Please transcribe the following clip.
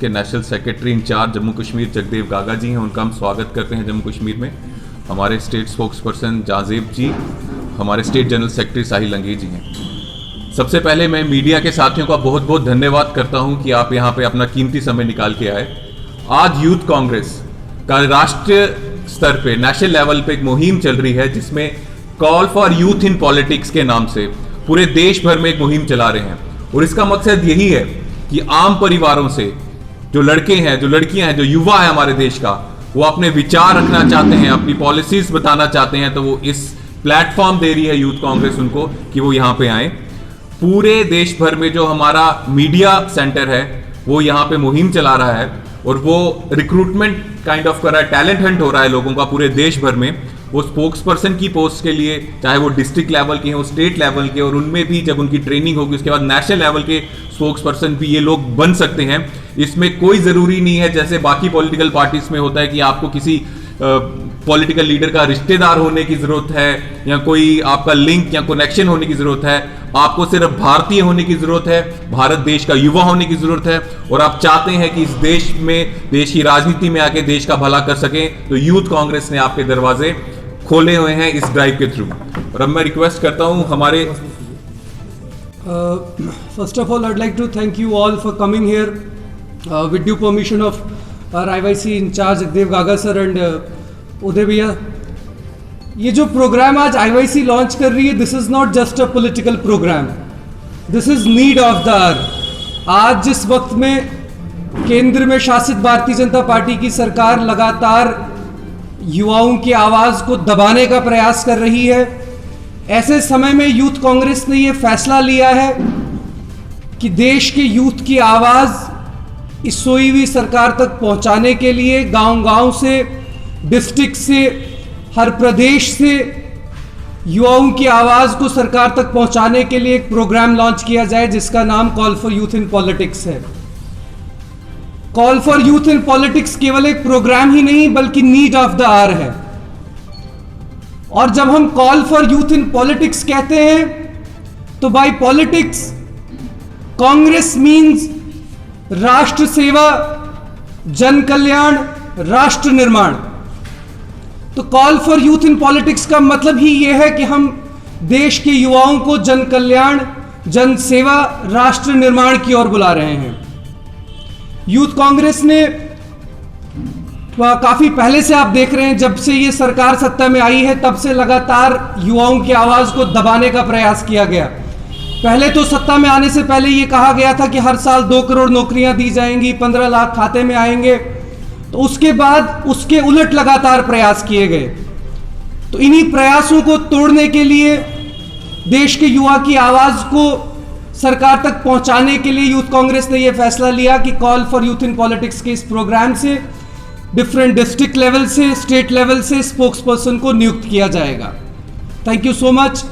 के national secretary incharge Jammu Kashmir Jagdev Gaga ji हैं, उनका हम स्वागत करते हैं जम्मू कश्मीर में। हमारे स्टेट स्पोक्स पर्सन जाजेब जी, हमारे स्टेट जनरल सेक्रेटरी साहिल लंगी जी हैं। सबसे पहले मैं मीडिया के साथियों का बहुत बहुत धन्यवाद करता हूं कि आप यहां पे अपना कीमती समय निकाल के आए। आज यूथ कांग्रेस का राष्ट्रीय स्तर पे, नेशनल लेवल पे एक मुहिम चल रही है जिसमें call for youth in politics के नाम से पूरे देश भर में एक मुहिम चला रहे हैं। और इसका मकसद यही है कि आम परिवारों से जो लड़के हैं, जो लड़कियां हैं, जो युवा है हमारे देश का, वो अपने विचार रखना चाहते हैं, अपनी पॉलिसीज बताना चाहते हैं, तो वो इस प्लेटफॉर्म दे रही है यूथ कांग्रेस उनको कि वो यहाँ पे आए। पूरे देश भर में जो हमारा मीडिया सेंटर है वो यहाँ पे मुहिम चला रहा है और वो रिक्रूटमेंट काइंड ऑफ कर रहा है, टैलेंट हंट हो रहा है लोगों का पूरे देश भर में। वो स्पोक्स पर्सन की पोस्ट के लिए, चाहे वो डिस्ट्रिक्ट लेवल के हो, स्टेट लेवल के, और उनमें भी जब उनकी ट्रेनिंग होगी उसके बाद नेशनल लेवल के स्पोक्स पर्सन भी ये लोग बन सकते हैं। इसमें कोई ज़रूरी नहीं है जैसे बाकी पॉलिटिकल पार्टीज में होता है कि आपको किसी पॉलिटिकल लीडर का रिश्तेदार होने की जरूरत है या कोई आपका लिंक या कनेक्शन होने की जरूरत है। आपको सिर्फ भारतीय होने की जरूरत है, भारत देश का युवा होने की जरूरत है, और आप चाहते हैं कि इस देश में, देश की राजनीति में आके देश का भला कर सकें, तो यूथ कांग्रेस ने आपके दरवाजे खोले हुए हैं इस ड्राइव के थ्रू। और अब मैं रिक्वेस्ट करता हूं हमारे first of all I'd like to thank you all for coming here with due permission of our IYC incharge Jagdev Gaga sir and Uday भैया। ये जो प्रोग्राम आज IYC लॉन्च कर रही है, this is not just a political program, this is need of the hour. आज जिस वक्त में केंद्र में शासित भारतीय जनता पार्टी की सरकार लगातार युवाओं की आवाज़ को दबाने का प्रयास कर रही है, ऐसे समय में यूथ कांग्रेस ने ये फैसला लिया है कि देश के यूथ की आवाज़ इस सोई हुई सरकार तक पहुंचाने के लिए गांव-गांव से, डिस्ट्रिक्ट से, हर प्रदेश से युवाओं की आवाज़ को सरकार तक पहुंचाने के लिए एक प्रोग्राम लॉन्च किया जाए जिसका नाम call for youth in politics है। Call for youth in politics केवल एक प्रोग्राम ही नहीं बल्कि नीड ऑफ द आवर है। और जब हम call for youth in politics कहते हैं तो बाय पॉलिटिक्स कांग्रेस मीन्स राष्ट्र सेवा, जन कल्याण, राष्ट्र निर्माण। तो call for youth in politics का मतलब ही यह है कि हम देश के युवाओं को जन कल्याण, जन सेवा, राष्ट्र निर्माण की ओर बुला रहे हैं। यूथ कांग्रेस ने काफी पहले से, आप देख रहे हैं, जब से ये सरकार सत्ता में आई है तब से लगातार युवाओं की आवाज को दबाने का प्रयास किया गया। पहले तो सत्ता में आने से पहले ये कहा गया था कि हर साल 2 करोड़ नौकरियां दी जाएंगी, 15 लाख खाते में आएंगे। तो उसके बाद उसके उलट लगातार प्रयास किए गए। तो इन्हीं प्रयासों को तोड़ने के लिए, देश के युवा की आवाज को सरकार तक पहुंचाने के लिए यूथ कांग्रेस ने यह फैसला लिया कि call for youth in politics के इस प्रोग्राम से डिफरेंट डिस्ट्रिक्ट लेवल से, स्टेट लेवल से स्पोक्स पर्सन को नियुक्त किया जाएगा। Thank you so much.